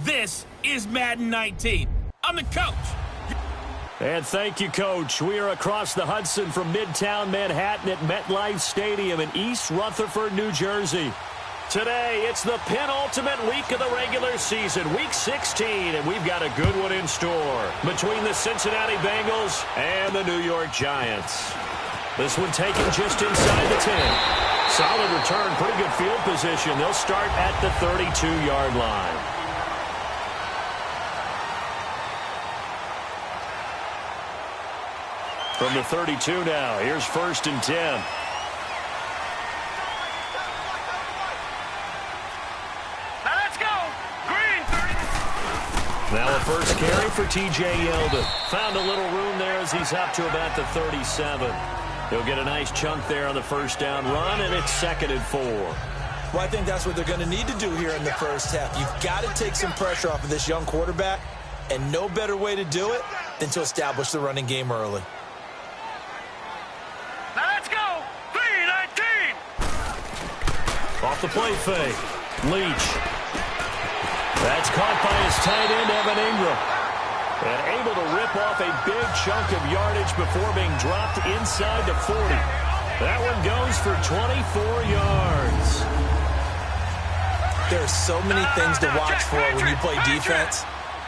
This is Madden 19. I'm the coach. And thank you, Coach. We are across the Hudson from Midtown Manhattan at MetLife Stadium in East Rutherford, New Jersey. Today, it's the penultimate week of the regular season, Week 16, and we've got a good one in store between the Cincinnati Bengals and the New York Giants. This one taken just inside the 10. Solid return, pretty good field position. They'll start at the 32-yard line. From the 32 now, here's 1st and 10. Now a first carry for T.J. Yeldon. Found a little room there as he's up to about the 37. He'll get a nice chunk there on the first down run, and it's 2nd and 4. Well, I think that's what they're going to need to do here in the first half. You've got to take some pressure off of this young quarterback, and no better way to do it than to establish the running game early. Now let's go! 3-19! Off the play fake. Leach. That's caught by his tight end, Evan Ingram. And able to rip off a big chunk of yardage before being dropped inside the 40. That one goes for 24 yards. There are so many things to watch for when you play defense.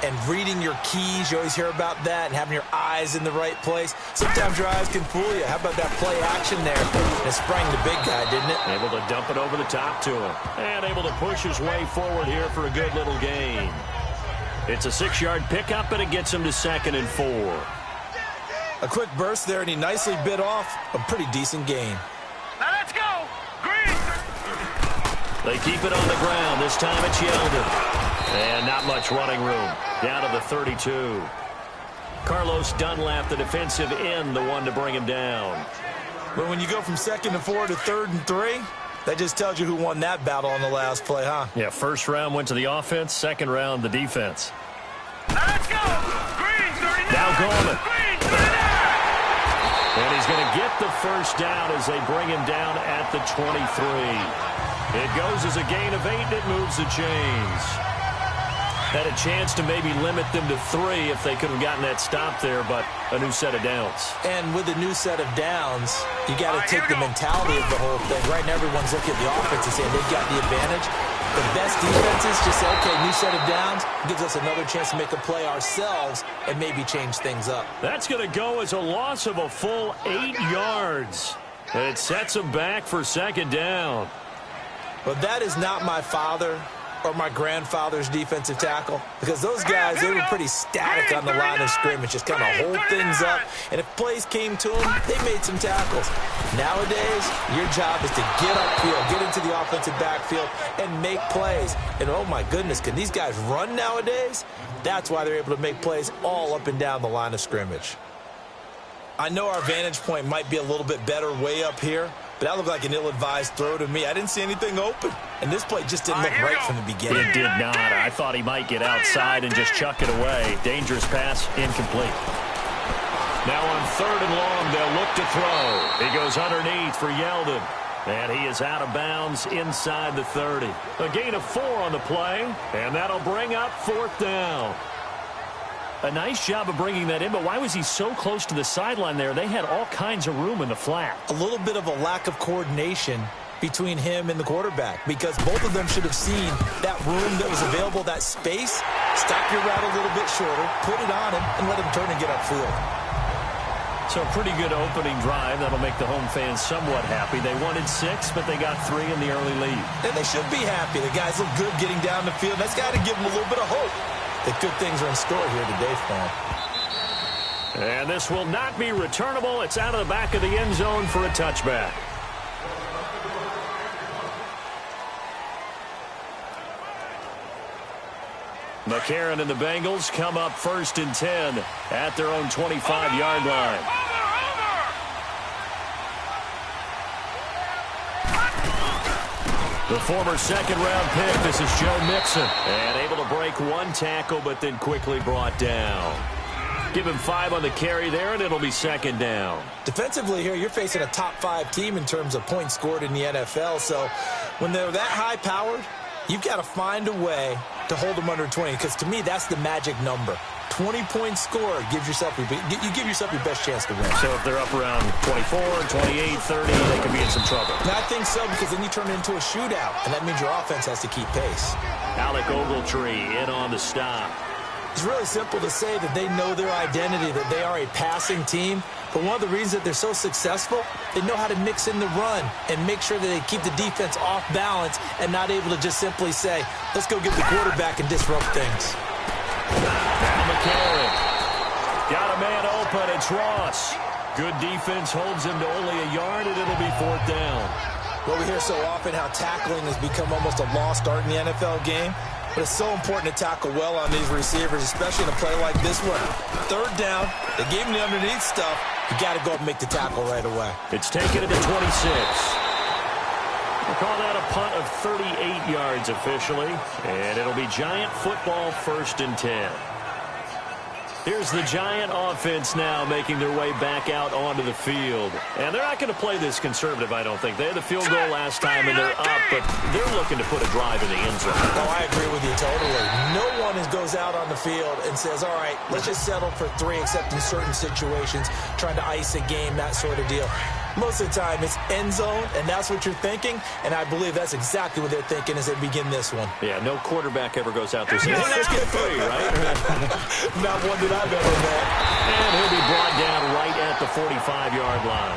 And reading your keys, you always hear about that, and having your eyes in the right place. Sometimes your eyes can fool you. How about that play action there? It sprang the big guy, didn't it? Able to dump it over the top to him. And able to push his way forward here for a good little gain. It's a 6-yard pickup, and it gets him to 2nd and 4. A quick burst there, and he nicely bit off a pretty decent gain. Now let's go! Green! They keep it on the ground. This time it's Yeldon. And not much running room. Down to the 32. Carlos Dunlap, the defensive end, the one to bring him down. But when you go from 2nd and 4 to 3rd and 3, that just tells you who won that battle on the last play, huh? Yeah, first round went to the offense, second round the defense. Now let's go! Green, 39! Now Gorman. Green, 39! And he's going to get the first down as they bring him down at the 23. It goes as a gain of 8, and it moves the chains. Had a chance to maybe limit them to 3 if they could have gotten that stop there, but a new set of downs. And with a new set of downs, you got to take the mentality of the whole thing. Right now, everyone's looking at the offense and saying they've got the advantage. The best defenses just say, okay, new set of downs gives us another chance to make a play ourselves and maybe change things up. That's going to go as a loss of a full 8 yards. And it sets them back for 2nd down. But that is not my father or my grandfather's defensive tackle, because those guys, they were pretty static on the line of scrimmage, just kind of hold things up, and if plays came to them, they made some tackles. Nowadays, your job is to get upfield, get into the offensive backfield, and make plays. And oh my goodness, can these guys run nowadays? That's why they're able to make plays all up and down the line of scrimmage. I know our vantage point might be a little bit better way up here, but that looked like an ill-advised throw to me. I didn't see anything open. And this play just didn't look right from the beginning. It did not. I thought he might get outside and just chuck it away. Dangerous pass, incomplete. Now on 3rd and long, they'll look to throw. He goes underneath for Yeldon. And he is out of bounds inside the 30. A gain of 4 on the play, and that'll bring up 4th down. A nice job of bringing that in, but why was he so close to the sideline there? They had all kinds of room in the flat. A little bit of a lack of coordination between him and the quarterback, because both of them should have seen that room that was available, that space. Stop your route a little bit shorter, put it on him, and let him turn and get upfield. So a pretty good opening drive. That'll make the home fans somewhat happy. They wanted 6, but they got 3 in the early lead. And they should be happy. The guys look good getting down the field. That's got to give them a little bit of hope that good things are in store here today for them. And this will not be returnable. It's out of the back of the end zone for a touchback. McCarron and the Bengals come up 1st and 10 at their own 25-yard line. The former 2nd-round pick, this is Joe Mixon. And able to break 1 tackle, but then quickly brought down. Give him 5 on the carry there, and it'll be 2nd down. Defensively here, you're facing a top-5 team in terms of points scored in the NFL. So when they're that high-powered, you've got to find a way to hold them under 20, because to me, that's the magic number. 20-point score gives yourself you give yourself your best chance to win. So if they're up around 24, 28, 30, they could be in some trouble. And I think so, because then you turn it into a shootout, and that means your offense has to keep pace. Alec Ogletree in on the stop. It's really simple to say that they know their identity, that they are a passing team. But one of the reasons that they're so successful, they know how to mix in the run and make sure that they keep the defense off balance and not able to just simply say, let's go get the quarterback and disrupt things. Now McCarron. Got a man open. It's Ross. Good defense holds him to only a yard, and it'll be 4th down. Well, we hear so often how tackling has become almost a lost art in the NFL game. But it's so important to tackle well on these receivers, especially in a play like this one. 3rd down, they gave him the underneath stuff. You got to go up and make the tackle right away. It's taken at the 26. We'll call that a punt of 38 yards officially. And it'll be Giant football 1st and 10. Here's the Giant offense now making their way back out onto the field. And they're not going to play this conservative, I don't think. They had the field goal last time, and they're up, but they're looking to put a drive in the end zone. Oh, I agree with you totally. No one goes out on the field and says, all right, let's just settle for 3, except in certain situations, trying to ice a game, that sort of deal. Most of the time, it's end zone, and that's what you're thinking, and I believe that's exactly what they're thinking as they begin this one. Yeah, no quarterback ever goes out there saying, hey, let's get 3, right? Not one that I've ever met. And he'll be brought down right at the 45-yard line.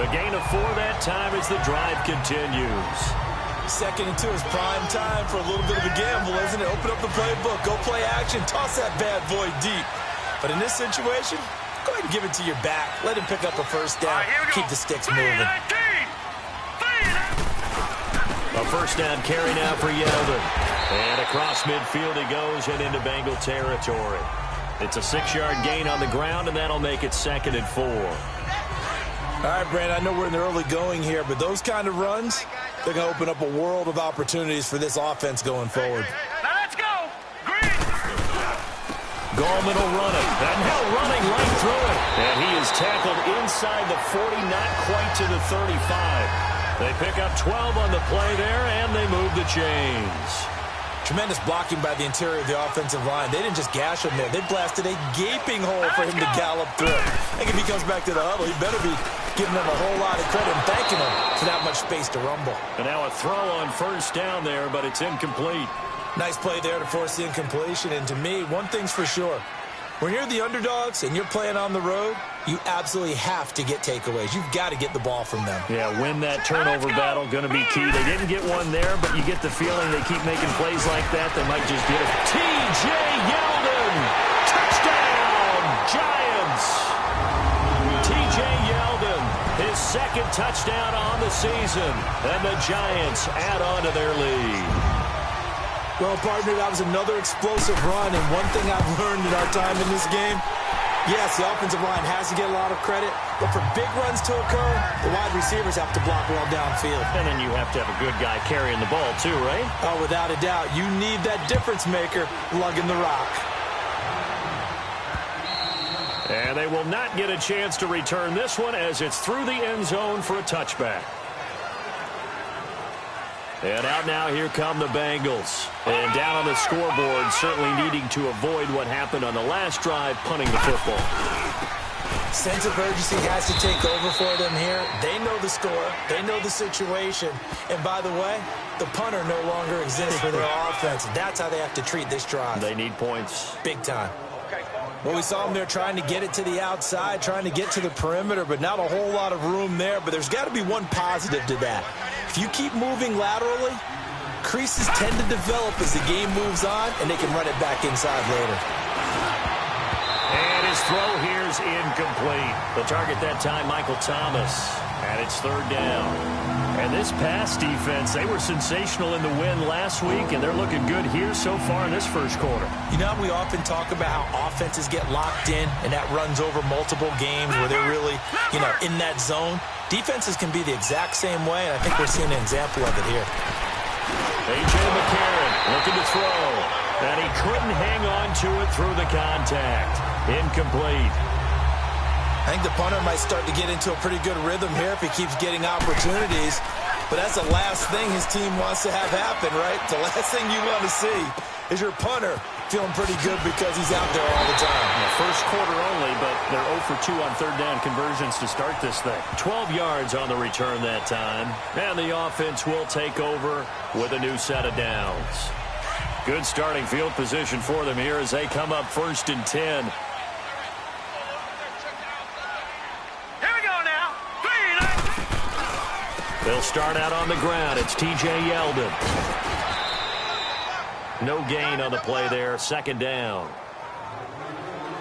The gain of 4 that time as the drive continues. 2nd and 2 is prime time for a little bit of a gamble, isn't it? Open up the playbook, go play action, toss that bad boy deep. But in this situation, go ahead and give it to your back. Let him pick up a 1st down. Keep the sticks moving. A 1st down carry now for Yeldon. And across midfield he goes and into Bengal territory. It's a 6-yard gain on the ground, and that'll make it 2nd and 4. All right, Brandon, I know we're in the early going here, but those kind of runs, they're going to open up a world of opportunities for this offense going forward. Now let's go. Green. Gallman will run it. And now running right through it. And he is tackled inside the 40, not quite to the 35. They pick up 12 on the play there, and they move the chains. Tremendous blocking by the interior of the offensive line. They didn't just gash him there. They blasted a gaping hole for him to gallop through. I think if he comes back to the huddle, he better be giving them a whole lot of credit and thanking them for that much space to rumble. And now a throw on 1st down there, but it's incomplete. Nice play there to force the incompletion. And to me, one thing's for sure. When you're the underdogs and you're playing on the road, you absolutely have to get takeaways. You've got to get the ball from them. Yeah, win that turnover battle, going to be key. They didn't get one there, but you get the feeling they keep making plays like that. They might just get it. T.J. Yeldon! Touchdown, Giants! T.J. Yeldon, his 2nd touchdown on the season. And the Giants add on to their lead. Well, partner, that was another explosive run, and one thing I've learned in our time in this game, yes, the offensive line has to get a lot of credit, but for big runs to occur, the wide receivers have to block well downfield. And then you have to have a good guy carrying the ball too, right? Oh, without a doubt. You need that difference maker lugging the rock. And they will not get a chance to return this one as it's through the end zone for a touchback. And out now, here come the Bengals. And down on the scoreboard, certainly needing to avoid what happened on the last drive, punting the football. Sense of urgency has to take over for them here. They know the score. They know the situation. And by the way, the punter no longer exists for their offense. That's how they have to treat this drive. They need points. Big time. Well, we saw them there trying to get it to the outside, trying to get to the perimeter, but not a whole lot of room there. But there's got to be one positive to that. If you keep moving laterally, creases tend to develop as the game moves on, and they can run it back inside later. And his throw here is incomplete. The target that time, Michael Thomas. And it's 3rd down. And this pass defense, they were sensational in the win last week, and they're looking good here so far in this 1st quarter. You know, we often talk about how offenses get locked in, and that runs over multiple games where they're really, in that zone. Defenses can be the exact same way, and I think we're seeing an example of it here. A.J. McCarron looking to throw, and he couldn't hang on to it through the contact. Incomplete. I think the punter might start to get into a pretty good rhythm here if he keeps getting opportunities. But that's the last thing his team wants to have happen, right? The last thing you want to see is your punter feeling pretty good because he's out there all the time. First quarter only, but they're 0 for 2 on third down conversions to start this thing. 12 yards on the return that time. And the offense will take over with a new set of downs. Good starting field position for them here as they come up 1st and 10. Here we go now. They'll start out on the ground. It's T.J. Yeldon. No gain on the play there. 2nd down.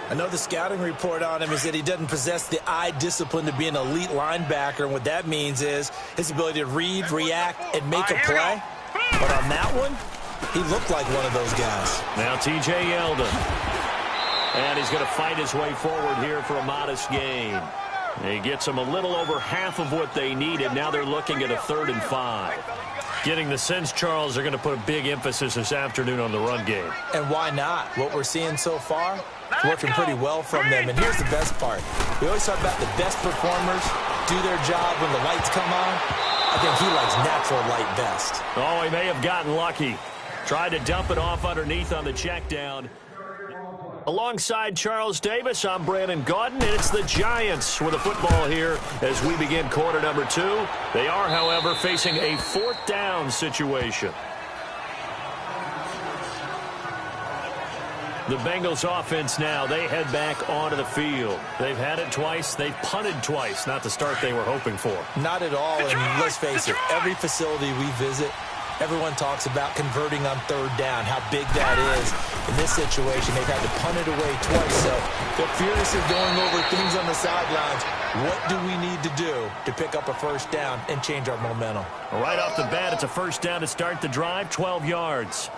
I know the scouting report on him is that he doesn't possess the eye discipline to be an elite linebacker, and what that means is his ability to read, react, and make a play. But on that one, he looked like one of those guys. Now T.J. Yeldon. And he's going to fight his way forward here for a modest gain. He gets them a little over half of what they needed. Now they're looking at a 3rd and 5. Getting the sense, Charles, they're going to put a big emphasis this afternoon on the run game. And why not? What we're seeing so far is working pretty well from them. And here's the best part. We always talk about the best performers do their job when the lights come on. I think he likes natural light best. Oh, he may have gotten lucky. Tried to dump it off underneath on the check down. Alongside Charles Davis, I'm Brandon Gaudin, and it's the Giants with the football here as we begin quarter number 2. They are, however, facing a 4th down situation. The Bengals offense now, they head back onto the field. They've had it twice. They've punted twice. Not the start they were hoping for. Not at all, and let's face it, every facility we visit, everyone talks about converting on 3rd down, how big that is. In this situation, they've had to punt it away twice, so they're furiously going over things on the sidelines. What do we need to do to pick up a 1st down and change our momentum? Right off the bat, it's a 1st down to start the drive, 12 yards.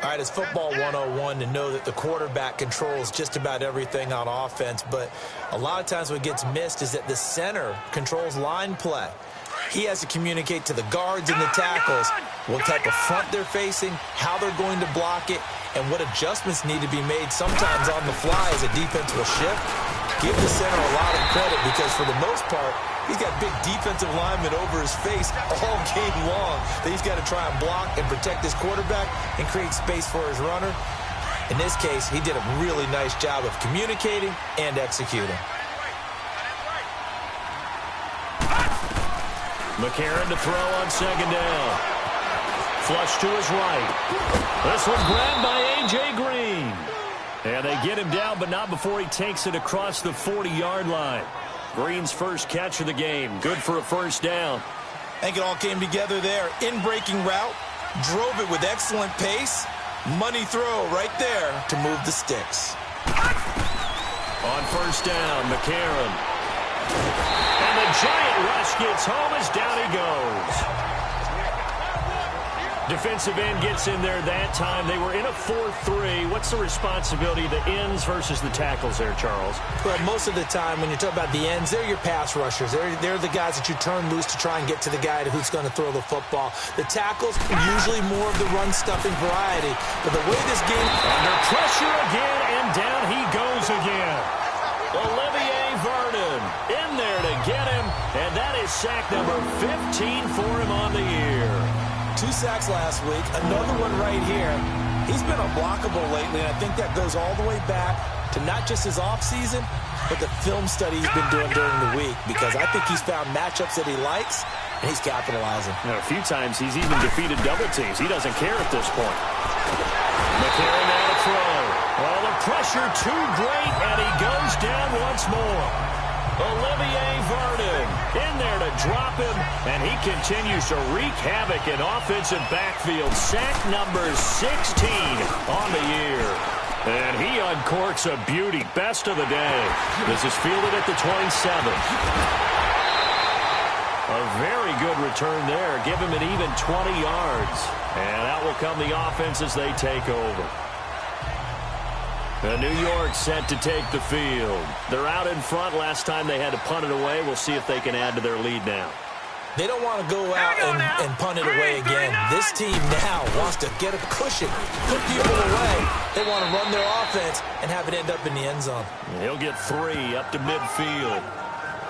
All right, it's football 101 to know that the quarterback controls just about everything on offense, but a lot of times what gets missed is that the center controls line play. He has to communicate to the guards and the tackles what type of front they're facing, how they're going to block it, and what adjustments need to be made sometimes on the fly as a defense will shift. Give the center a lot of credit because for the most part, he's got big defensive linemen over his face all game long that he's got to try and block and protect his quarterback and create space for his runner. In this case, he did a really nice job of communicating and executing. McCarron to throw on 2nd down. Flush to his right. This one grabbed by A.J. Green. And they get him down, but not before he takes it across the 40-yard line. Green's first catch of the game. Good for a 1st down. I think it all came together there. In-breaking route. Drove it with excellent pace. Money throw right there to move the sticks. On 1st down, McCarron. And the giant rush gets home as down he goes. Defensive end gets in there that time. They were in a 4-3. What's the responsibility of the ends versus the tackles there, Charles? Well, most of the time when you talk about the ends, they're your pass rushers. They're the guys that you turn loose to try and get to the guy who's going to throw the football. The tackles, usually more of the run-stuffing variety. But the way this game... Under pressure again, and down he goes again. Olivier Vernon in there to get him, and that is sack number 15 for him on the year. 2 sacks last week, another one right here. He's been unblockable lately, and I think that goes all the way back to not just his offseason, but the film study he's been doing during the week, because I think he's found matchups that he likes, and he's capitalizing. Now, a few times he's even defeated double teams. He doesn't care at this point. McCarron now to throw. Well, the pressure too great, and he goes down once more. Olivier Vernon in there to drop him, and he continues to wreak havoc in offensive backfield. Sack number 16 on the year. And he uncorks a beauty. Best of the day. This is fielded at the 27. A very good return there. Give him an even 20 yards. And out will come the offense as they take over. And New York set to take the field. They're out in front. Last time they had to punt it away. We'll see if they can add to their lead now. They don't want to go out and punt it away again. This team now wants to get a cushion, put people away. They want to run their offense and have it end up in the end zone. He'll get 3 up to midfield.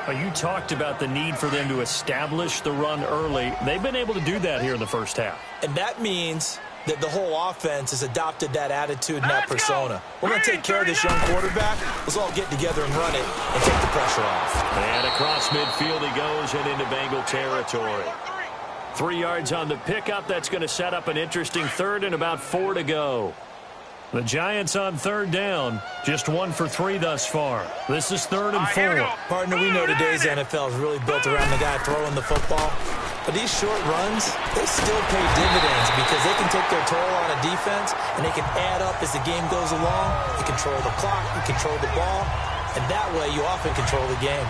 You talked about the need for them to establish the run early. They've been able to do that here in the first half. And that means that the whole offense has adopted that attitude and that persona. We're going to take care of this young quarterback. Let's all get together and run it and take the pressure off. And across midfield he goes and into Bengal territory. 3 yards on the pickup. That's going to set up an interesting third and about 4 to go. The Giants on third down, just 1 for 3 thus far. This is 3rd and 4. Partner, we know today's NFL is really built around the guy throwing the football. But these short runs, they still pay dividends because they can take their toll on a defense and they can add up as the game goes along. You control the clock, you control the ball, and that way you often control the game.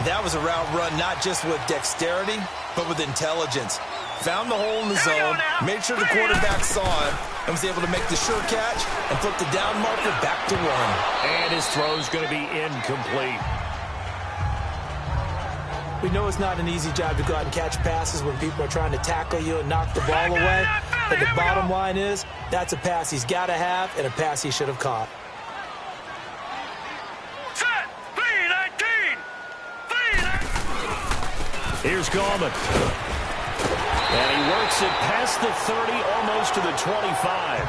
That was a route run not just with dexterity, but with intelligence. Found the hole in the zone, made sure the quarterback saw him, and was able to make the sure catch and flip the down marker back to 1. And his throw's going to be incomplete. We know it's not an easy job to go out and catch passes when people are trying to tackle you and knock the ball away. But the bottom line is, that's a pass he's got to have and a pass he should have caught. Set. M19. Here's Gallman. And he works it past the 30, almost to the 25.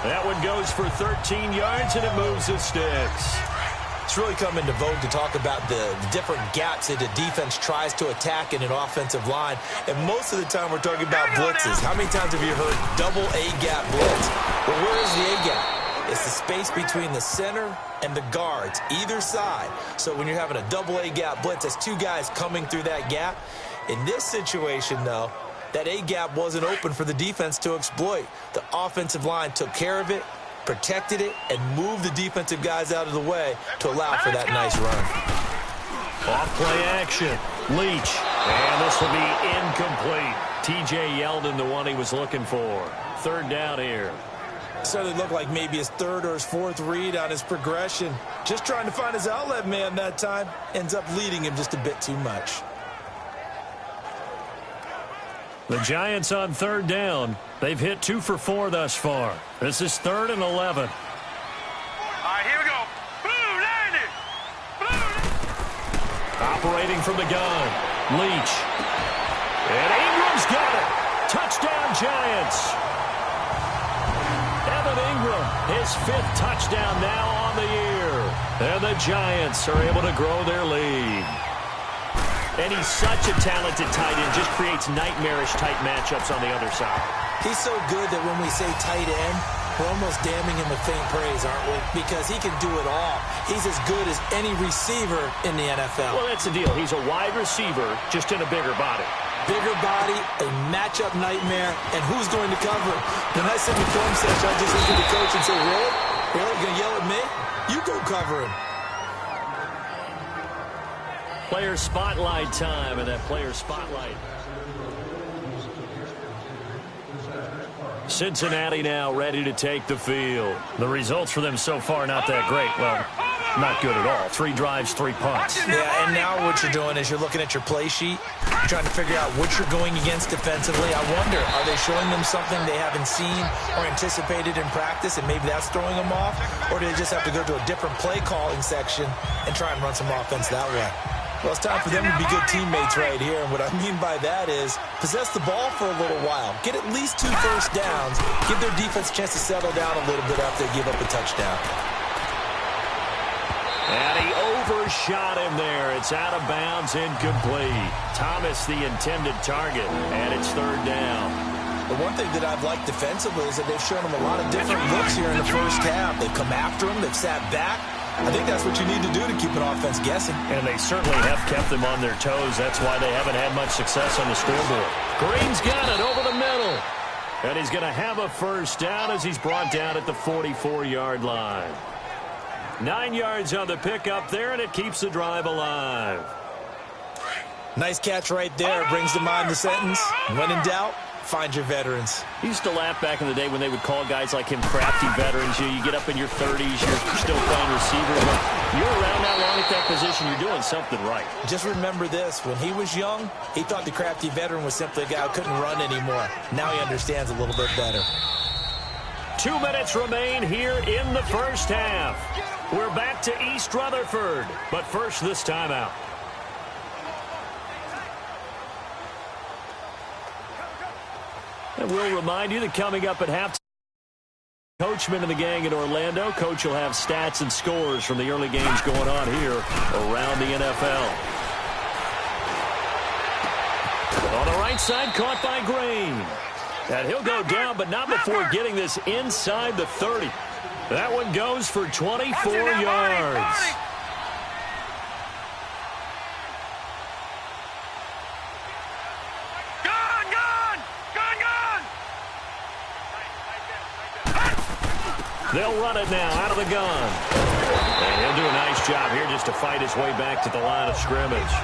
That one goes for 13 yards, and it moves the sticks. It's really come into vogue to talk about the different gaps that a defense tries to attack in an offensive line. And most of the time we're talking about blitzes. How many times have you heard double A-gap blitz? Well, where is the A-gap? It's the space between the center and the guards, either side. So when you're having a double A-gap blitz, that's 2 guys coming through that gap. In this situation, though, that A-gap wasn't open for the defense to exploit. The offensive line took care of it, protected it, and moved the defensive guys out of the way to allow for that nice run. Off-play action. Leach. And this will be incomplete. T.J. Yeldon, the one he was looking for. 3rd down here. Started to look like maybe his 3rd or his 4th read on his progression. Just trying to find his outlet man that time. Ends up leading him just a bit too much. The Giants on 3rd down. They've hit 2 for 4 thus far. This is 3rd and 11. All right, here we go. Blue 90. Operating from the gun. Leach. And Ingram's got it. Touchdown, Giants. Evan Ingram, his 5th touchdown now on the year. And the Giants are able to grow their lead. And he's such a talented tight end, just creates nightmarish-type matchups on the other side. He's so good that when we say tight end, we're almost damning him with faint praise, aren't we? Because he can do it all. He's as good as any receiver in the NFL. Well, that's the deal. He's a wide receiver, just in a bigger body. Bigger body, a matchup nightmare, and who's going to cover him? When I sit in the film session, I just look at the coach and say, really? Really? You going to yell at me? You go cover him. Player spotlight time, and that player spotlight. Cincinnati now ready to take the field. The results for them so far not that great. Well, not good at all. 3 drives, 3 punts. Yeah, and now what you're doing is you're looking at your play sheet. You're trying to figure out what you're going against defensively. I wonder, are they showing them something they haven't seen or anticipated in practice, and maybe that's throwing them off? Or do they just have to go to a different play calling section and try and run some offense that way? Well, it's time for them to be good teammates right here. And what I mean by that is possess the ball for a little while. Get at least 2 first downs. Give their defense a chance to settle down a little bit after they give up a touchdown. And he overshot him there. It's out of bounds, incomplete. Thomas, the intended target, and it's 3rd down. The one thing that I've liked defensively is that they've shown him a lot of different looks here in the first half. They've come after him. They've sat back. I think that's what you need to do to keep an offense guessing. And they certainly have kept them on their toes. That's why they haven't had much success on the scoreboard. Green's got it over the middle. And he's going to have a first down as he's brought down at the 44-yard line. 9 yards on the pickup there, and it keeps the drive alive. Nice catch right there. Brings to mind the sentence, when in doubt, find your veterans. He used to laugh back in the day when they would call guys like him crafty veterans. You get up in your 30s, you're still playing receiver. But you're around that long at that position, you're doing something right. Just remember this. When he was young, he thought the crafty veteran was simply a guy who couldn't run anymore. Now he understands a little bit better. 2 minutes remain here in the first half. We're back to East Rutherford. But first, this timeout. And we'll remind you that coming up at halftime, Coachman and the gang in Orlando. Coach will have stats and scores from the early games going on here around the NFL. On the right side, caught by Green. And he'll go down, but not before getting this inside the 30. That one goes for 24 yards. They'll run it now out of the gun. And he'll do a nice job here just to fight his way back to the line of scrimmage.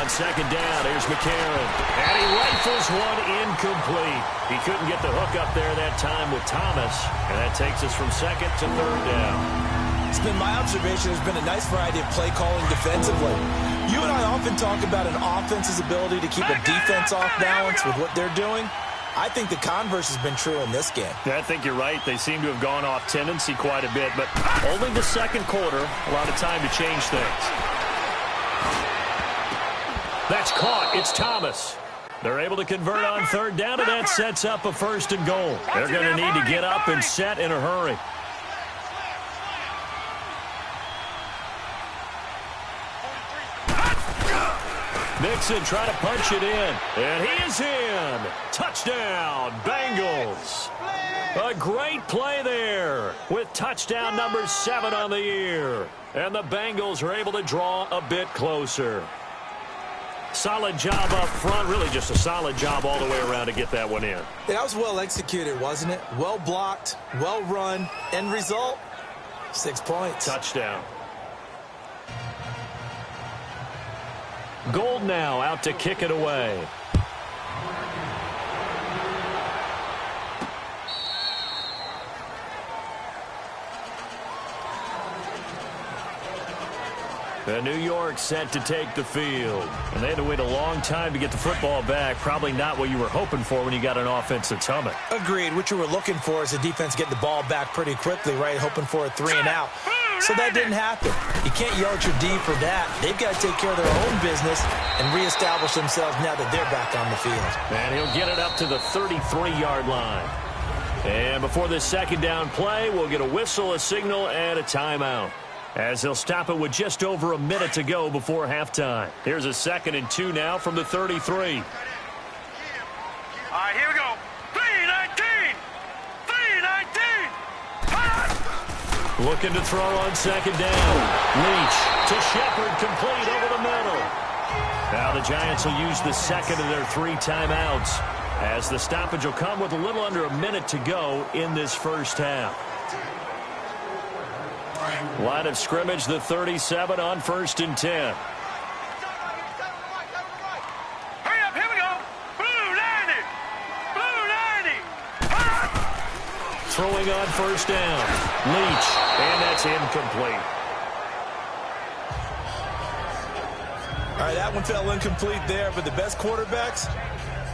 Second down, here's McCarron. And he rifles one incomplete. He couldn't get the hook up there that time with Thomas. And that takes us from second to third down. It's been my observation there's been a nice variety of play calling defensively. You and I often talk about an offense's ability to keep a defense off balance with what they're doing. I think the converse has been true in this game. Yeah, I think you're right. They seem to have gone off tendency quite a bit, but only the second quarter, a lot of time to change things. That's caught. It's Thomas. They're able to convert on third down, and that sets up a first and goal. They're going to need to get up and set in a hurry. Mixon trying to punch it in, and he is in. Touchdown, Bengals. A great play there with touchdown number 7 on the year. And the Bengals are able to draw a bit closer. Solid job up front, really just a solid job all the way around to get that one in. That was well executed, wasn't it? Well blocked, well run. End result, 6 points. Touchdown. Gold now out to kick it away. New York set to take the field. And they had to wait a long time to get the football back. Probably not what you were hoping for when you got an offense that's humming. Agreed. What you were looking for is the defense getting the ball back pretty quickly, right? Hoping for a 3 and out. So that didn't happen. You can't yell at your D for that. They've got to take care of their own business and reestablish themselves now that they're back on the field. And he'll get it up to the 33-yard line. And before this second down play, we'll get a whistle, a signal, and a timeout, as they'll stop it with just over a minute to go before halftime. Here's a 2nd and 2 now from the 33. All right, here we go. 3-19. 3-19. Looking to throw on second down. Leach to Shepard, complete over the middle. Now the Giants will use the second of their 3 timeouts, as the stoppage will come with a little under a minute to go in this first half. Line of scrimmage, the 37 on 1st and 10. Hurry up, here we go. Blue 90. Blue 90. Throwing on first down. Leach, and that's incomplete. All right, that one fell incomplete there, but the best quarterbacks,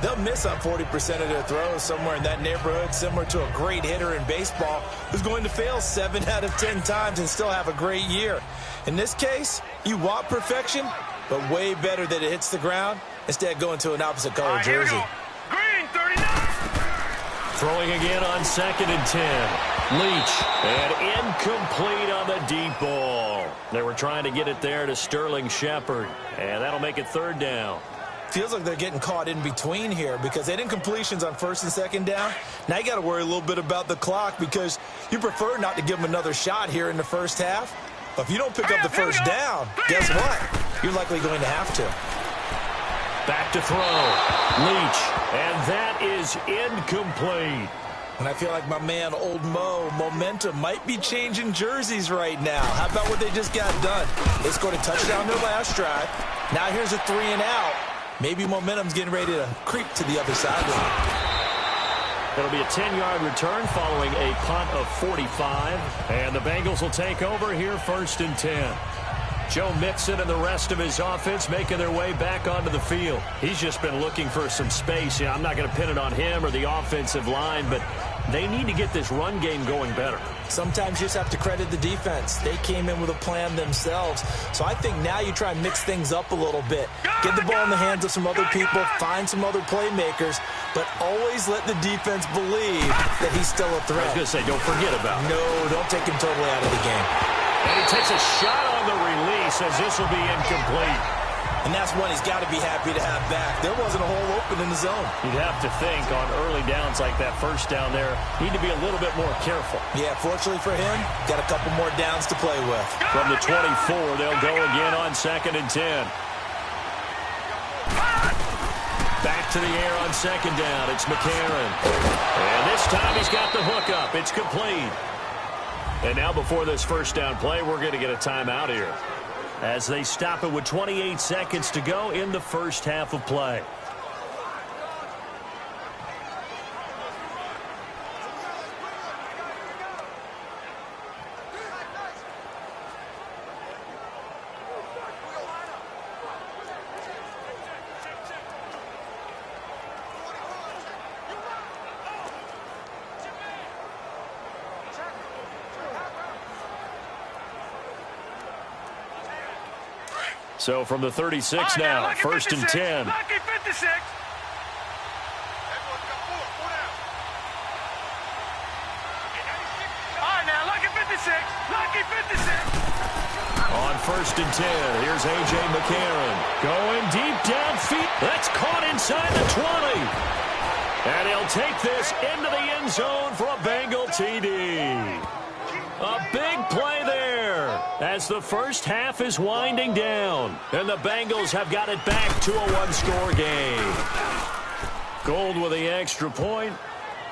they'll miss on 40% of their throws, somewhere in that neighborhood, similar to a great hitter in baseball who's going to fail 7 out of 10 times and still have a great year. In this case, you want perfection, but way better that it hits the ground instead of going to an opposite color jersey. Green 39. Throwing again on 2nd and 10. Leach, and incomplete on the deep ball. They were trying to get it there to Sterling Shepard, and that'll make it 3rd down. Feels like they're getting caught in between here because they did incompletions on 1st and 2nd down. Now you got to worry a little bit about the clock because you prefer not to give them another shot here in the first half. But if you don't pick up the first down, guess what? You're likely going to have to. Back to throw. Leach, and that is incomplete. And I feel like my man, Old Mo, momentum might be changing jerseys right now. How about what they just got done? They scored a touchdown their last drive. Now here's a 3 and out. Maybe momentum's getting ready to creep to the other sideline. It'll be a 10-yard return following a punt of 45. And the Bengals will take over here 1st and 10. Joe Mixon and the rest of his offense making their way back onto the field. He's just been looking for some space. Yeah, I'm not going to pin it on him or the offensive line, but they need to get this run game going better. Sometimes you just have to credit the defense. They came in with a plan themselves. So I think now you try and mix things up a little bit. Get the ball in the hands of some other people, find some other playmakers, but always let the defense believe that he's still a threat. I was going to say, don't forget about it. No, don't take him totally out of the game. And he takes a shot on the release as this will be incomplete. And that's one he's got to be happy to have back. There wasn't a hole open in the zone. You'd have to think on early downs like that first down there, need to be a little bit more careful. Yeah, fortunately for him, got a couple more downs to play with. From the 24, they'll go again on 2nd and 10. Back to the air on 2nd down. It's McCarron. And this time he's got the hook up. It's complete. And now before this first down play, we're going to get a timeout here, as they stop it with 28 seconds to go in the first half of play. So from the 36 now, 1st and 10. Lucky 56. All right, now, lucky 56. Lucky 56. On 1st and 10, here's A.J. McCarron. Going deep downfield. That's caught inside the 20. And he'll take this into the end zone for a Bengal TD. A big play there as the first half is winding down. And the Bengals have got it back to a one-score game. Gold with the extra point.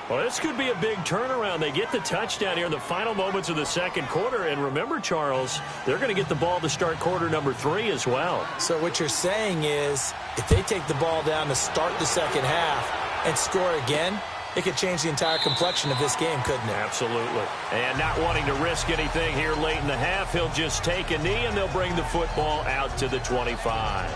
Well, this could be a big turnaround. They get the touchdown here in the final moments of the second quarter. And remember, Charles, they're going to get the ball to start quarter number 3 as well. So what you're saying is if they take the ball down to start the second half and score again, it could change the entire complexion of this game, couldn't it? Absolutely. And not wanting to risk anything here late in the half, he'll just take a knee and they'll bring the football out to the 25.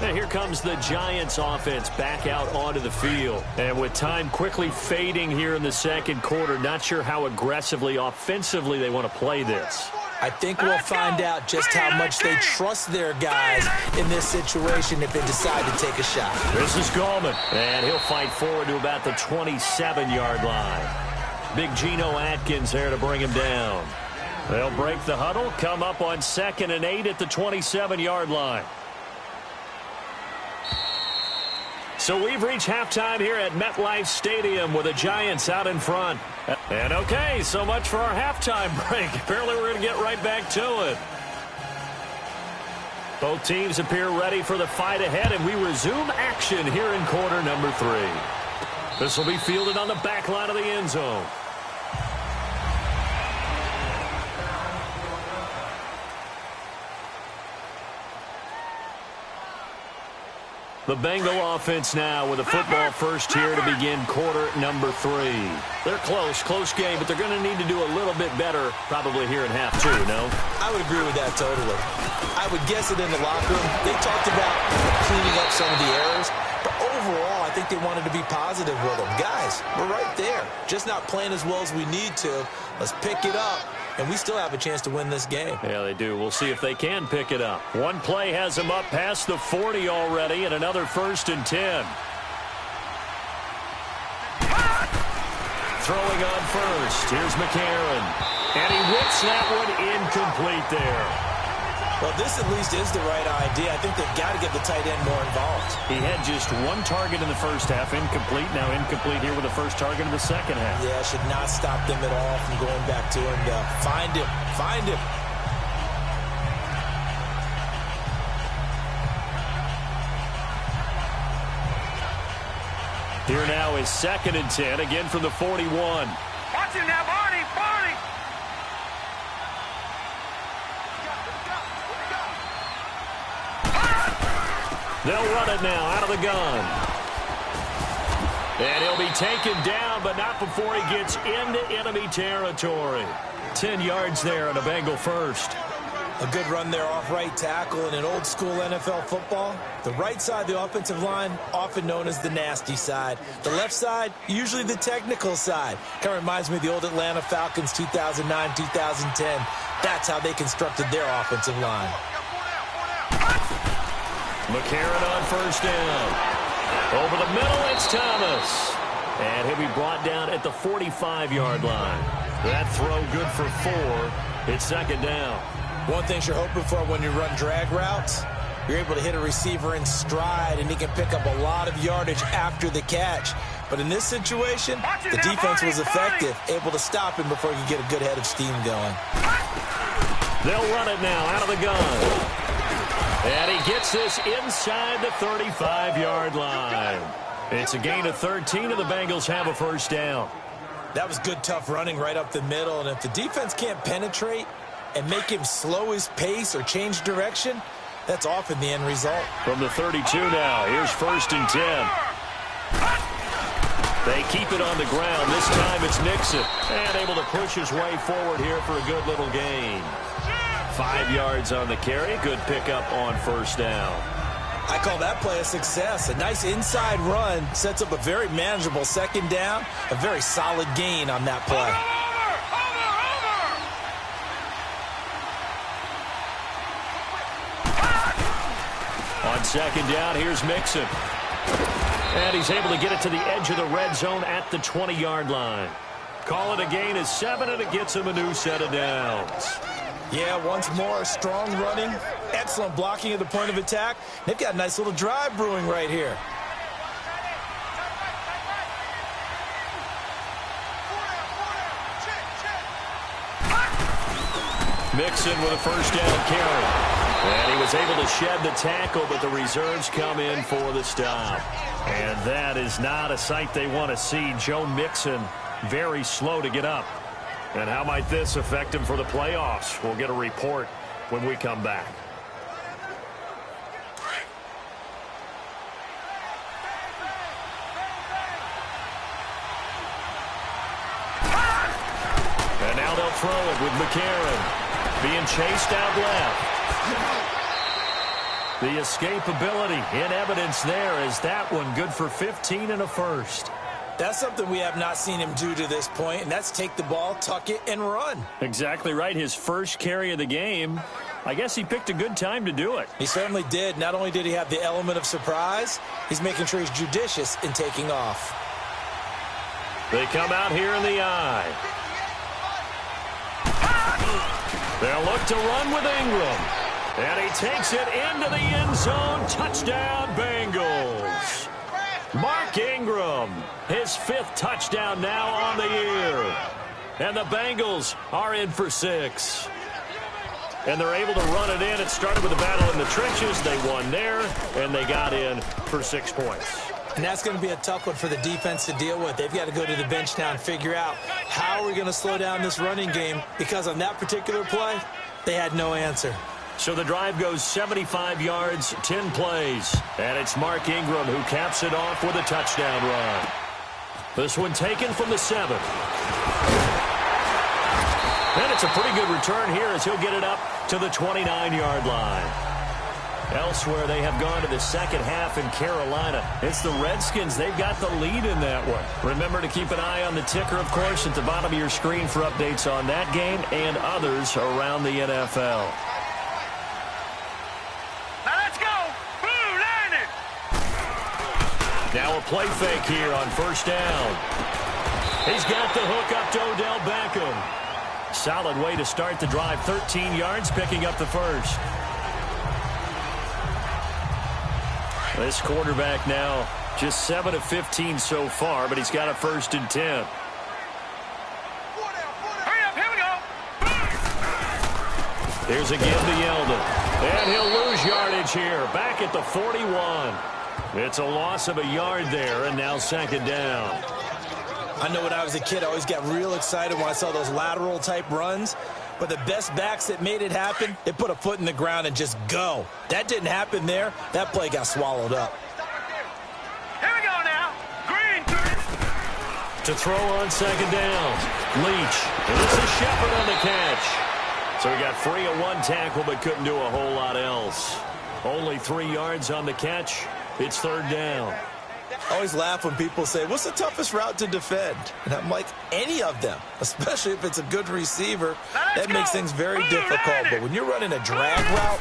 And here comes the Giants offense back out onto the field. And with time quickly fading here in the second quarter, not sure how aggressively, offensively they want to play this. I think we'll find out just how much they trust their guys in this situation if they decide to take a shot. This is Gallman, and he'll fight forward to about the 27-yard line. Big Geno Atkins there to bring him down. They'll break the huddle, come up on 2nd and 8 at the 27-yard line. So we've reached halftime here at MetLife Stadium with the Giants out in front. And okay, so much for our halftime break. Apparently we're going to get right back to it. Both teams appear ready for the fight ahead, and we resume action here in quarter number 3. This will be fielded on the back line of the end zone. The Bengal offense now with a football first here to begin quarter number 3. They're close game, but they're going to need to do a little bit better probably here in half 2, no? I would agree with that totally. I would guess it in the locker room. They talked about cleaning up some of the errors, but overall I think they wanted to be positive with them. Guys, we're right there. Just not playing as well as we need to. Let's pick it up. And we still have a chance to win this game. Yeah, they do. We'll see if they can pick it up. One play has them up past the 40 already, and another 1st and 10. Throwing on first. Here's McCarron. And he whips that one incomplete there. Well, this at least is the right idea. I think they've got to get the tight end more involved. He had just one target in the first half, incomplete. Now incomplete here with the first target in the second half. Yeah, should not stop them at all from going back to him. Find him. Find him. Here now is 2nd and 10, again from the 41. Watch him now, Barney. Barney. They'll run it now out of the gun. And he'll be taken down, but not before he gets into enemy territory. 10 yards there on a Bengal first. A good run there off right tackle in an old school NFL football. The right side of the offensive line, often known as the nasty side. The left side, usually the technical side. Kind of reminds me of the old Atlanta Falcons 2009, 2010. That's how they constructed their offensive line. McCarron on first down. Over the middle, it's Thomas. And he'll be brought down at the 45-yard line. That throw good for 4. It's second down. One thing you're hoping for when you run drag routes, you're able to hit a receiver in stride, and he can pick up a lot of yardage after the catch. But in this situation, the defense was effective, able to stop him before he could get a good head of steam going. They'll run it now out of the gun. And he gets this inside the 35-yard line. It's a gain of 13, and the Bengals have a first down. That was good, tough running right up the middle. And if the defense can't penetrate and make him slow his pace or change direction, that's often the end result. From the 32 now, here's first and 10. They keep it on the ground. This time it's Mixon. And able to push his way forward here for a good little gain. 5 yards on the carry. Good pickup on first down. I call that play a success. A nice inside run sets up a very manageable second down. A very solid gain on that play. On second down, here's Mixon. And he's able to get it to the edge of the red zone at the 20-yard line. Call it a gain of 7, and it gets him a new set of downs. Yeah, once more, strong running, excellent blocking at the point of attack. They've got a nice little drive brewing right here. Mixon with a first down carry. And he was able to shed the tackle, but the reserves come in for the stop. And that is not a sight they want to see. Joe Mixon very slow to get up. And how might this affect him for the playoffs? We'll get a report when we come back. And now they'll throw it with McCarron being chased out left. The escapability in evidence there is that one good for 15 and a first. That's something we have not seen him do to this point, and that's take the ball, tuck it, and run. Exactly right. His first carry of the game. I guess he picked a good time to do it. He certainly did. Not only did he have the element of surprise, he's making sure he's judicious in taking off. They come out here in the eye. They'll look to run with Ingram. And he takes it into the end zone. Touchdown, Bengals. Mark Ingram, his 5th touchdown now on the year. And the Bengals are in for 6. And they're able to run it in. It started with a battle in the trenches. They won there, and they got in for 6 points. And that's going to be a tough one for the defense to deal with. They've got to go to the bench now and figure out how are we going to slow down this running game, because on that particular play, they had no answer. So the drive goes 75 yards, 10 plays. And it's Mark Ingram who caps it off with a touchdown run. This one taken from the 7. And it's a pretty good return here as he'll get it up to the 29-yard line. Elsewhere, they have gone to the second half in Carolina. It's the Redskins. They've got the lead in that one. Remember to keep an eye on the ticker, of course, at the bottom of your screen for updates on that game and others around the NFL. Now a play fake here on first down. He's got the hook up to Odell Beckham. Solid way to start the drive. 13 yards, picking up the first. This quarterback now just 7 of 15 so far, but he's got a first and 10. Hurry up, here we go. Here's a give to Yeldon. And he'll lose yardage here. Back at the 41. It's a loss of a yard there, and now second down. I know when I was a kid, I always got real excited when I saw those lateral-type runs. But the best backs that made it happen, they put a foot in the ground and just go. That didn't happen there. That play got swallowed up. Here we go now. Green. To throw on second down. Leach. And this is Shepard on the catch. So he got free of one tackle but couldn't do a whole lot else. Only 3 yards on the catch. It's third down. I always laugh when people say, what's the toughest route to defend? And I'm like, any of them, especially if it's a good receiver. That makes things very difficult. But when you're running a drag route,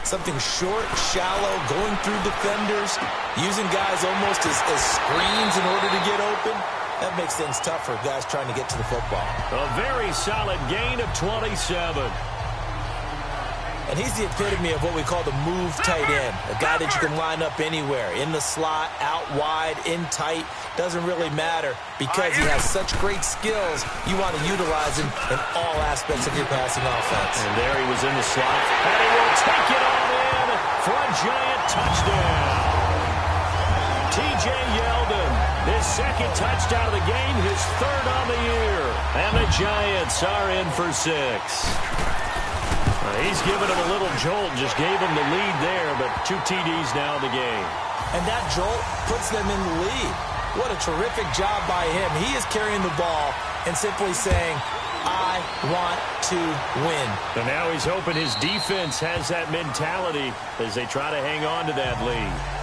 something short, shallow, going through defenders, using guys almost as screens in order to get open, that makes things tough for guys trying to get to the football. A very solid gain of 27. And he's the epitome of what we call the move tight end, a guy that you can line up anywhere, in the slot, out wide, in tight, doesn't really matter because he has such great skills. You want to utilize him in all aspects of your passing offense. And there he was in the slot, and he will take it all in for a giant touchdown. T.J. Yeldon, his second touchdown of the game, his third on the year. And the Giants are in for 6. He's given him a little jolt, just gave him the lead there, but 2 TDs now in the game. And that jolt puts them in the lead. What a terrific job by him. He is carrying the ball and simply saying, I want to win. And now he's hoping his defense has that mentality as they try to hang on to that lead.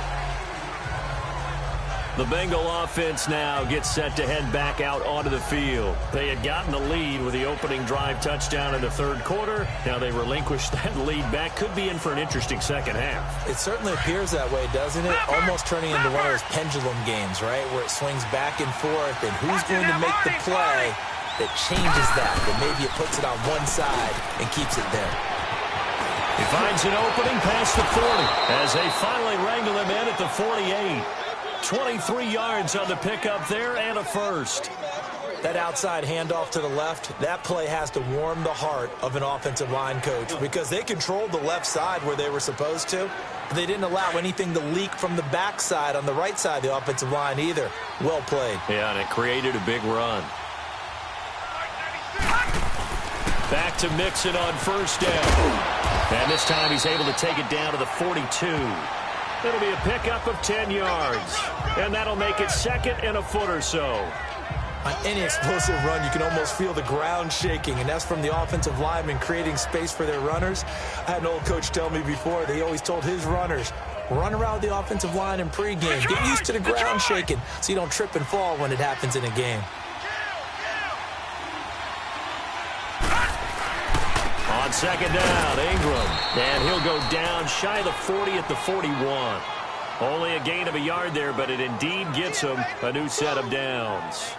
The Bengal offense now gets set to head back out onto the field. They had gotten the lead with the opening drive touchdown in the third quarter. Now they relinquished that lead back. Could be in for an interesting second half. It certainly appears that way, doesn't it? Almost turning into one of those pendulum games, right, where it swings back and forth, and who's going to make the play that changes that maybe it puts it on one side and keeps it there. He finds an opening past the 40 as they finally wrangle him in at the 48. 23 yards on the pickup there and a first. That outside handoff to the left, that play has to warm the heart of an offensive line coach because they controlled the left side where they were supposed to, but they didn't allow anything to leak from the backside on the right side of the offensive line either. Well played. Yeah, and it created a big run. Back to Mixon on first down. And this time he's able to take it down to the 42. It'll be a pickup of 10 yards. And that'll make it second and a foot or so. On any explosive run, you can almost feel the ground shaking, and that's from the offensive linemen creating space for their runners. I had an old coach tell me before, they always told his runners, run around the offensive line in pregame. Get used to the ground shaking so you don't trip and fall when it happens in a game. On second down, Ingram. And he'll go down shy of the 40 at the 41. Only a gain of a yard there, but it indeed gets him a new set of downs.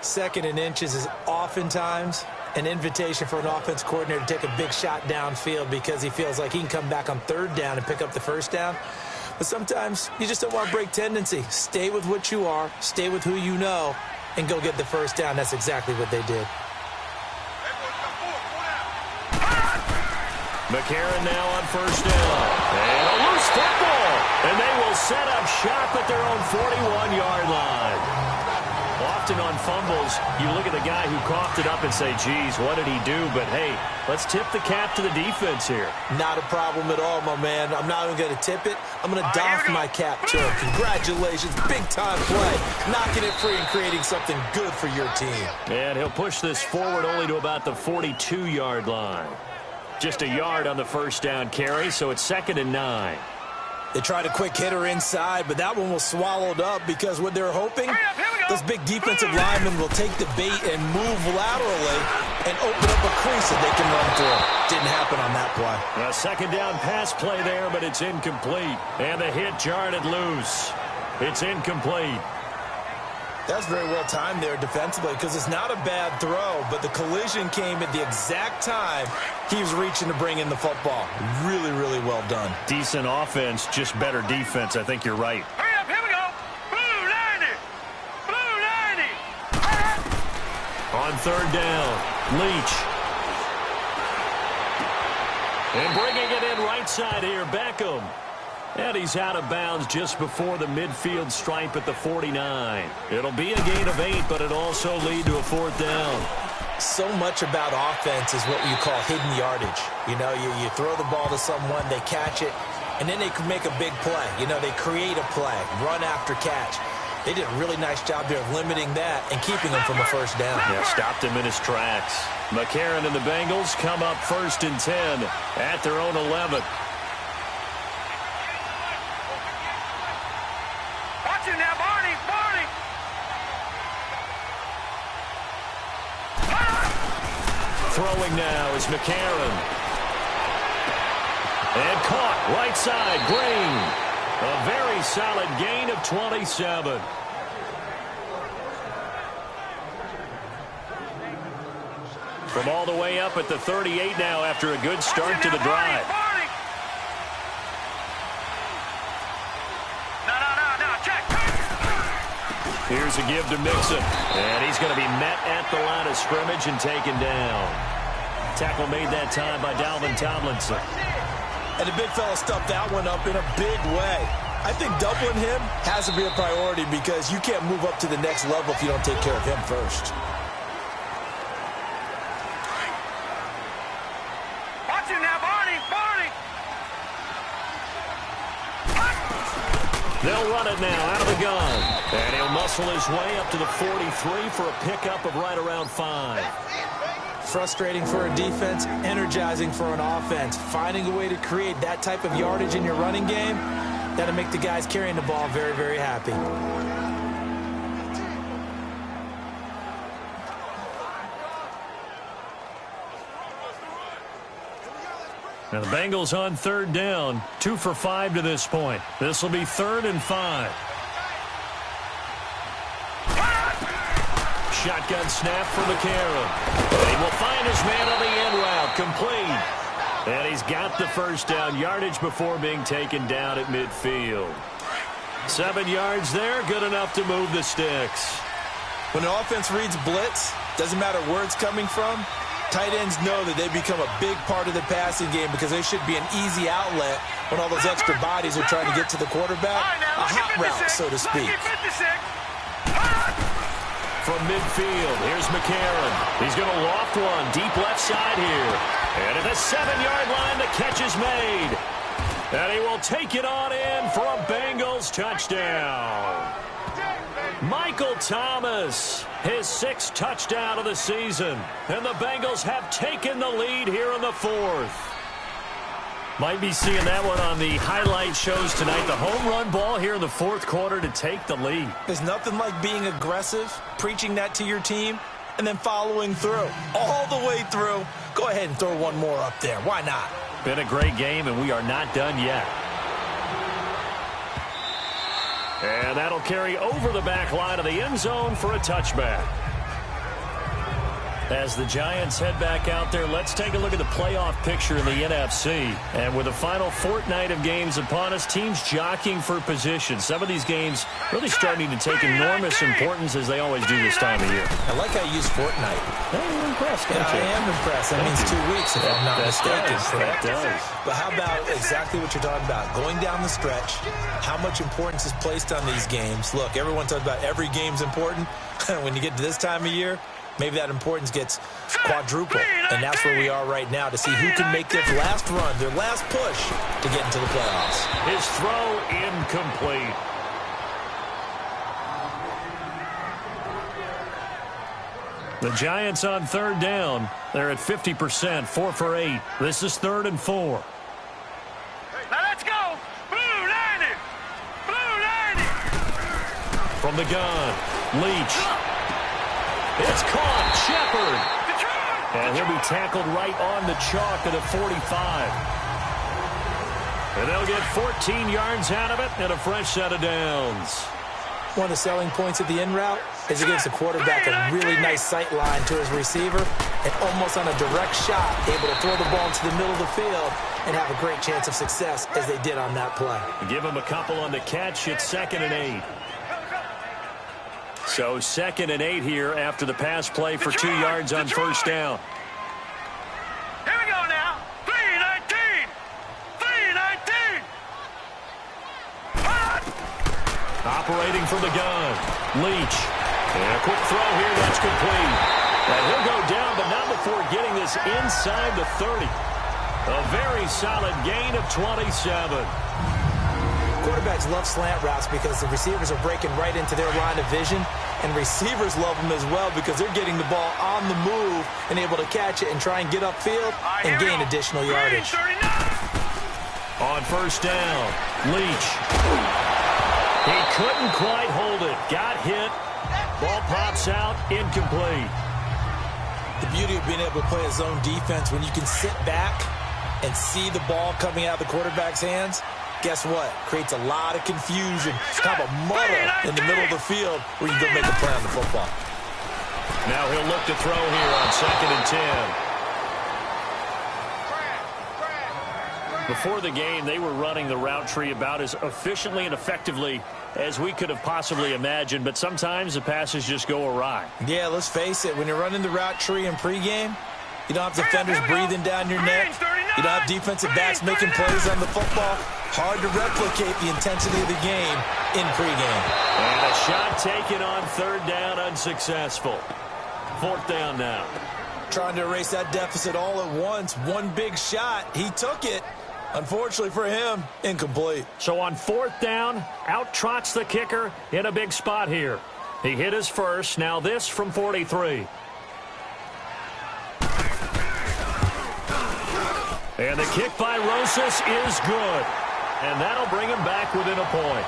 Second and inches is oftentimes an invitation for an offense coordinator to take a big shot downfield because he feels like he can come back on third down and pick up the first down. But sometimes you just don't want to break tendency. Stay with what you are, stay with who you know, and go get the first down. That's exactly what they did. McCarron now on first down. And a loose football. And they will set up shop at their own 41-yard line. Often on fumbles, you look at the guy who coughed it up and say, geez, what did he do? But, hey, let's tip the cap to the defense here. Not a problem at all, my man. I'm not even going to tip it. I'm going to doff my cap to him. Congratulations. Big-time play. Knocking it free and creating something good for your team. And he'll push this forward only to about the 42-yard line. Just a yard on the first down carry, so it's second and 9. They tried a quick hitter inside, but that one was swallowed up because what they're hoping, those big defensive linemen will take the bait and move laterally and open up a crease that they can run through. Didn't happen on that play. A second down pass play there, but it's incomplete. And the hit jarred it loose. It's incomplete. That's very well timed there defensively because it's not a bad throw, but the collision came at the exact time he was reaching to bring in the football. Really, really well done. Decent offense, just better defense. I think you're right. Hurry up, here we go. Blue 90. Blue 90. On third down, Leach. And bringing it in right side here, Beckham. And he's out of bounds just before the midfield stripe at the 49. It'll be a gain of 8, but it'll also lead to a fourth down. So much about offense is what you call hidden yardage. You know, you throw the ball to someone, they catch it, and then they can make a big play. You know, they create a play, run after catch. They did a really nice job there of limiting that and keeping him from a first down. Yeah, stopped him in his tracks. McCarron and the Bengals come up 1st and 10 at their own 11. Watch it now, Barney. Barney. Throwing now is McCarron. And caught right side, Green. A very solid gain of 27. From all the way up at the 38 now after a good start to the drive. No, check. Here's a give to Mixon. And he's going to be met at the line of scrimmage and taken down. Tackle made that time by Dalvin Tomlinson. And the big fella stuffed that one up in a big way. I think doubling him has to be a priority because you can't move up to the next level if you don't take care of him first. Watch it now, Barney. They'll run it now out of the gun. And he'll muscle his way up to the 43 for a pickup of right around 5. Frustrating for a defense, energizing for an offense. Finding a way to create that type of yardage in your running game, that'll make the guys carrying the ball very, very happy. Now the Bengals on 3rd down, 2 for 5 to this point. This will be 3rd and 5. Shotgun snap for McCarron. And he will find his man on the end route, complete. And he's got the first down yardage before being taken down at midfield. 7 yards there, good enough to move the sticks. When the offense reads blitz, doesn't matter where it's coming from, tight ends know that they become a big part of the passing game because they should be an easy outlet when all those extra bodies are trying to get to the quarterback. A hot route, so to speak. From midfield, here's McCarron. He's going to loft one deep left side here. And at the 7-yard line, the catch is made. And he will take it on in for a Bengals touchdown. Michael Thomas, his 6th touchdown of the season. And the Bengals have taken the lead here in the 4th. Might be seeing that one on the highlight shows tonight. The home run ball here in the 4th quarter to take the lead. There's nothing like being aggressive, preaching that to your team, and then following through. All the way through. Go ahead and throw one more up there. Why not? Been a great game, and we are not done yet. And that'll carry over the back line of the end zone for a touchback. As the Giants head back out there, let's take a look at the playoff picture in the NFC. And with the final fortnight of games upon us, teams jockeying for position. Some of these games really starting to take enormous importance as they always do this time of year. I like how you use fortnight. You're impressed, Yeah, I am impressed. That means 2 weeks, if I'm not mistaken. That does. But how about exactly what you're talking about? Going down the stretch, how much importance is placed on these games. Look, everyone talks about every game's important. When you get to this time of year, maybe that importance gets quadrupled. And that's where we are right now to see who can make their last run, their last push to get into the playoffs. His throw incomplete. The Giants on 3rd down. They're at 50%, 4 for 8. This is 3rd and 4. Now let's go. Blue 90. Blue 90. From the gun, Leach. It's caught, Shepard. And he'll be tackled right on the chalk of the 45. And they'll get 14 yards out of it and a fresh set of downs. One of the selling points of the in route is it gives the quarterback a really nice sight line to his receiver and almost on a direct shot able to throw the ball into the middle of the field and have a great chance of success as they did on that play. Give him a couple on the catch. It's 2nd and 8. So 2nd and 8 here after the pass play for 2 yards on first down. Here we go now. 3-19. 3-19. Operating from the gun, Leach. And a quick throw here, that's complete. And he'll go down, but not before getting this inside the 30. A very solid gain of 27. quarterbacks love slant routes because the receivers are breaking right into their line of vision, and receivers love them as well because they're getting the ball on the move and able to catch it and try and get upfield and gain additional yardage. On first down, Leach. He couldn't quite hold it. Got hit. Ball pops out, incomplete. The beauty of being able to play a zone defense when you can sit back and see the ball coming out of the quarterback's hands, guess what? Creates a lot of confusion. It's kind of a muddle in the middle of the field where you go make a play on the football. Now he'll look to throw here on 2nd and 10. Before the game, they were running the route tree about as efficiently and effectively as we could have possibly imagined, but sometimes the passes just go awry. Yeah, let's face it. When you're running the route tree in pregame, you don't have defenders breathing down your neck. You don't have defensive backs making plays on the football. Hard to replicate the intensity of the game in pregame. And a shot taken on 3rd down, unsuccessful. 4th down now. Trying to erase that deficit all at once. One big shot. He took it. Unfortunately for him, incomplete. So on 4th down, out trots the kicker in a big spot here. He hit his first. Now this from 43. And the kick by Rosas is good. And that'll bring him back within a point.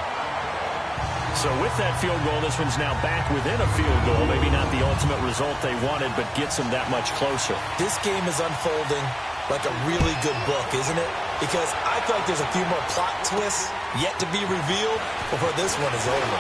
So with that field goal, this one's now back within a field goal. Maybe not the ultimate result they wanted, but gets them that much closer. This game is unfolding like a really good book, isn't it? Because I feel like there's a few more plot twists yet to be revealed before this one is over.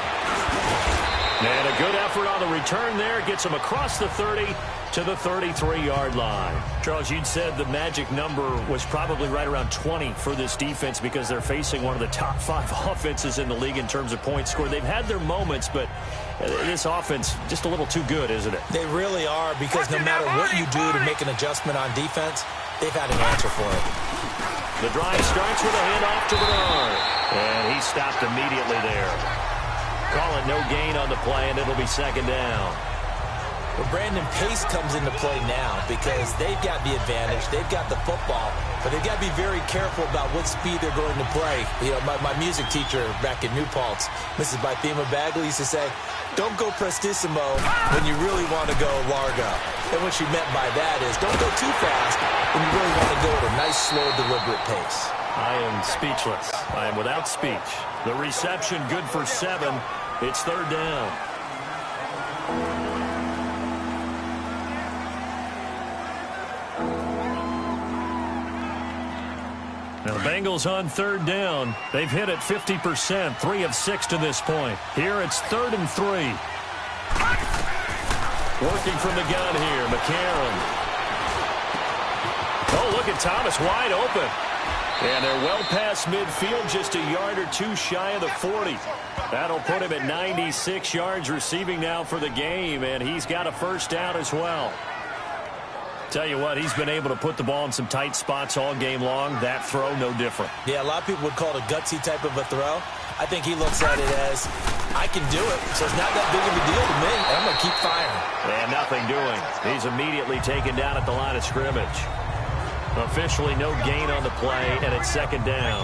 And a good effort on the return there. Gets him across the 30 to the 33-yard line. Charles, you'd said the magic number was probably right around 20 for this defense because they're facing one of the top 5 offenses in the league in terms of points scored. They've had their moments, but this offense just a little too good, isn't it? They really are, because no matter what you do to make an adjustment on defense, they've had an answer for it. The drive starts with a handoff to Bernard. And he stopped immediately there. Call it no gain on the play, and it'll be 2nd down. Well, Brandon, pace comes into play now because they've got the advantage. They've got the football, but they've got to be very careful about what speed they're going to play. You know, my music teacher back in New Paltz, Mrs. Bythema Bagley, used to say, don't go prestissimo when you really want to go largo. And what she meant by that is don't go too fast when you really want to go at a nice, slow, deliberate pace. I am speechless. I am without speech. The reception good for 7. It's 3rd down. Now the Bengals on 3rd down. They've hit it 50%, 3 of 6 to this point. Here it's 3rd and 3. Working from the gun here, McCarron. Oh, look at Thomas wide open. And they're well past midfield, just a yard or 2 shy of the 40. That'll put him at 96 yards receiving now for the game, and he's got a 1st down as well. Tell you what, he's been able to put the ball in some tight spots all game long. That throw, no different. Yeah, a lot of people would call it a gutsy type of a throw. I think he looks at it as, I can do it, so it's not that big of a deal to me. I'm going to keep firing. And nothing doing. He's immediately taken down at the line of scrimmage. Officially no gain on the play, and it's 2nd down.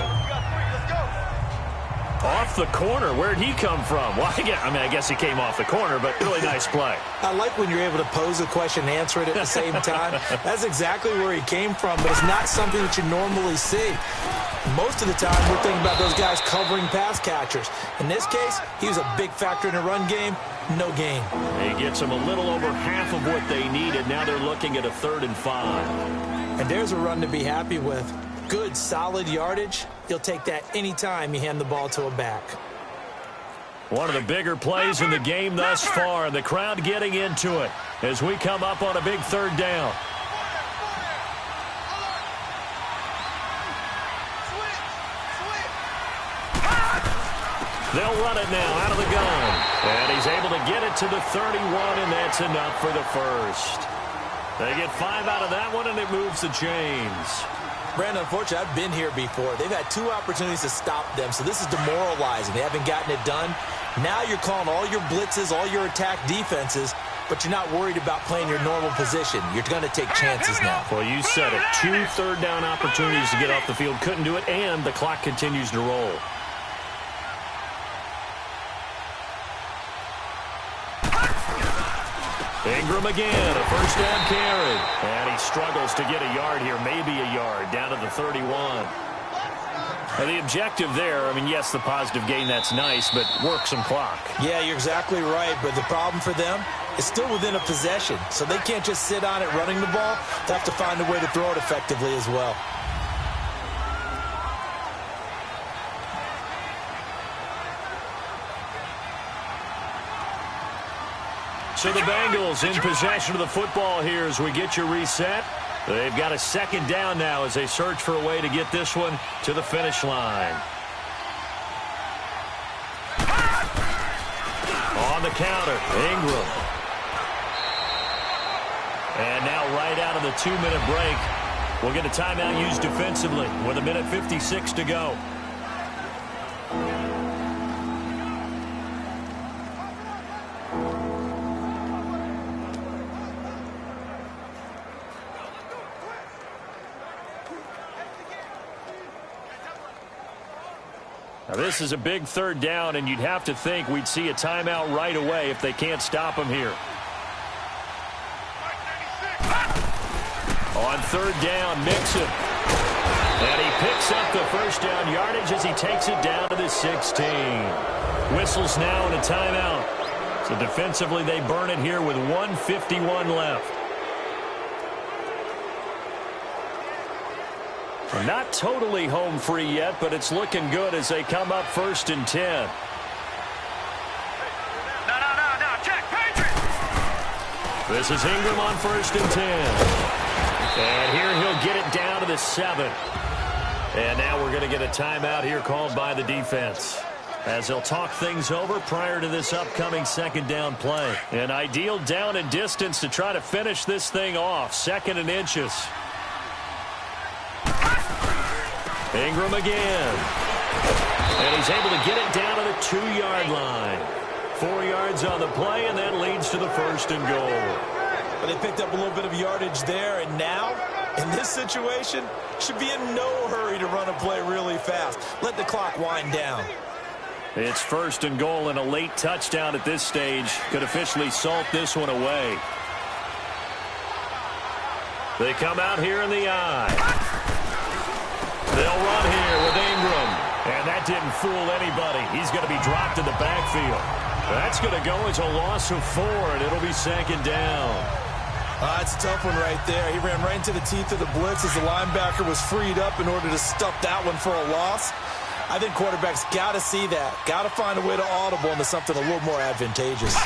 Off the corner. Where'd he come from? Well, I guess he came off the corner, but really nice play. I like when you're able to pose a question and answer it at the same time. That's exactly where he came from, but it's not something that you normally see. Most of the time, we're thinking about those guys covering pass catchers. In this case, he was a big factor in the run game. No gain. He gets them a little over half of what they needed. Now they're looking at a 3rd and 5. And there's a run to be happy with. Good, solid yardage. You'll take that anytime you hand the ball to a back. One of the bigger plays in the game thus far. The crowd getting into it as we come up on a big 3rd down. They'll run it now out of the gun. And he's able to get it to the 31, and that's enough for the 1st. They get 5 out of that one, and it moves the chains. Brandon, unfortunately, I've been here before. They've had 2 opportunities to stop them, so this is demoralizing. They haven't gotten it done. Now you're calling all your blitzes, all your attack defenses, but you're not worried about playing your normal position. You're going to take chances now. Well, you said it. 2 third down opportunities to get off the field. Couldn't do it, and the clock continues to roll. Ingram again, a first down carry. And he struggles to get a yard here, maybe a yard, down to the 31. And the objective there, I mean, yes, the positive gain, that's nice, but work some clock. Yeah, you're exactly right, but the problem for them is still within a possession, so they can't just sit on it running the ball. They have to find a way to throw it effectively as well. So the Bengals in possession of the football here as we get you reset. They've got a second down now as they search for a way to get this one to the finish line. On the counter, Ingram. And now right out of the 2-minute break, we'll get a timeout used defensively with 1:56 to go. Now this is a big third down, and you'd have to think we'd see a timeout right away if they can't stop him here. On third down, Mixon. And he picks up the first down yardage as he takes it down to the 16. Whistles now and a timeout. So defensively they burn it here with 1:51 left. Not totally home free yet, but it's looking good as they come up 1st and 10. No, check, Patriots! This is Ingram on 1st and 10. And here he'll get it down to the 7. And now we're going to get a timeout here called by the defense, as they'll talk things over prior to this upcoming second down play. An ideal down and distance to try to finish this thing off. 2nd and inches. Ingram again. And he's able to get it down to the 2-yard line. 4 yards on the play, and that leads to the 1st and goal. But they picked up a little bit of yardage there, and now, in this situation, should be in no hurry to run a play really fast. Let the clock wind down. It's 1st and goal, and a late touchdown at this stage could officially salt this one away. They come out here in the eye. They'll run here with Ingram. And that didn't fool anybody. He's going to be dropped in the backfield. That's going to go as a loss of 4, and it'll be 2nd down. That's a tough one right there. He ran right into the teeth of the blitz as the linebacker was freed up in order to stuff that one for a loss. I think quarterbacks got to see that. Got to find a way to audible into something a little more advantageous.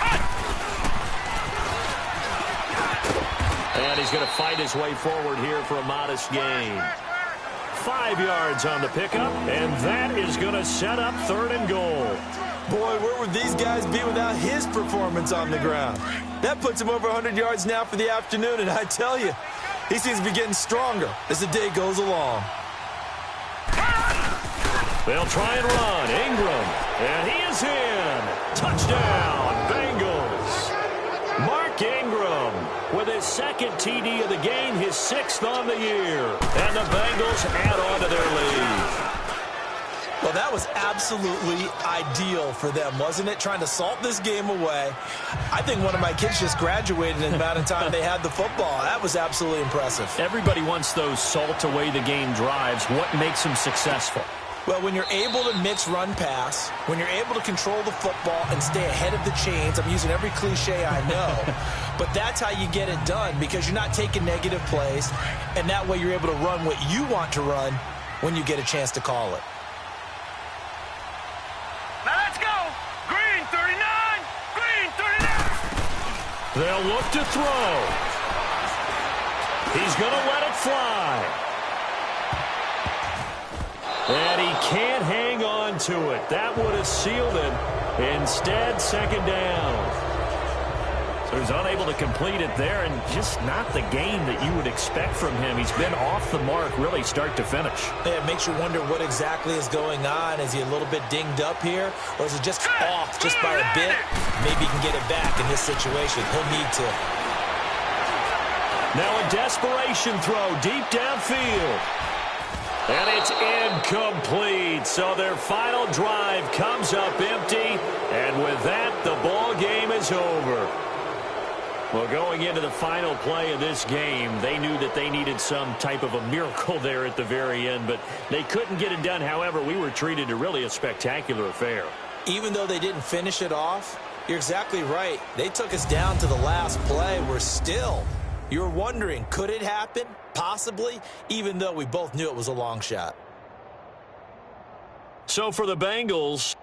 And he's going to fight his way forward here for a modest gain. 5 yards on the pickup, and that is going to set up 3rd and goal. Boy, where would these guys be without his performance on the ground? That puts him over 100 yards now for the afternoon, and I tell you, he seems to be getting stronger as the day goes along. They'll try and run. Ingram, and he is in. Touchdown, Bengals. Mark Ingram with his 2nd TD of the game, his 6th on the year. And the Bengals add on to their lead. Well, that was absolutely ideal for them, wasn't it? Trying to salt this game away. I think one of my kids just graduated in the amount of time they had the football. That was absolutely impressive. Everybody wants those salt away the game drives. What makes them successful? Well, when you're able to mix run pass, when you're able to control the football and stay ahead of the chains, I'm using every cliche I know, but that's how you get it done, because you're not taking negative plays, and that way you're able to run what you want to run when you get a chance to call it. Now let's go! Green 39! Green 39! They'll look to throw. He's going to let it fly. And he can't hang on to it. That would have sealed it. Instead, 2nd down. So he's unable to complete it there, and just not the game that you would expect from him. He's been off the mark really start to finish. Yeah, it makes you wonder what exactly is going on. Is he a little bit dinged up here, or is it just off just by a bit? Maybe he can get it back in this situation. He'll need to. Now a desperation throw deep downfield. And it's incomplete. So their final drive comes up empty. And with that, the ball game is over. Well, going into the final play of this game, they knew that they needed some type of a miracle there at the very end, but they couldn't get it done. However, we were treated to really a spectacular affair. Even though they didn't finish it off, you're exactly right. They took us down to the last play. You're wondering, could it happen? Possibly, even though we both knew it was a long shot. So for the Bengals,